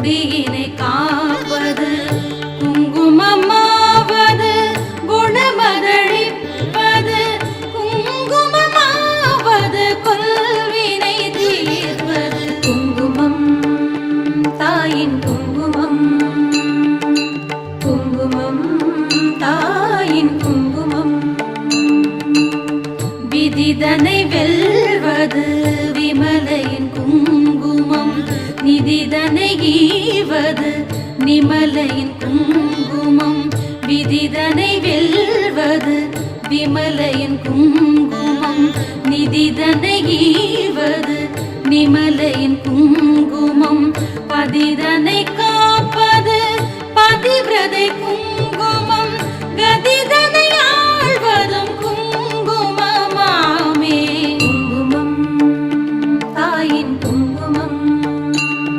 குடியினை காப்பது குங்குமமாவது குணமதழிப்பது குங்குமமாவது கொல்வினை தீர்ப்பது குங்குமம் தாயின் குங்குமம் குங்குமம் தாயின் குங்குமம் விதிதனை வெல்வது விமலையின் குங்குமம் நிதிதனை ஈவது நிமலையின் குங்குமம் விதிதனை வெல்வது விமலையின் குங்குமம் நிதிதனை ஈவது நிமலையின் குங்குமம் பதிதனை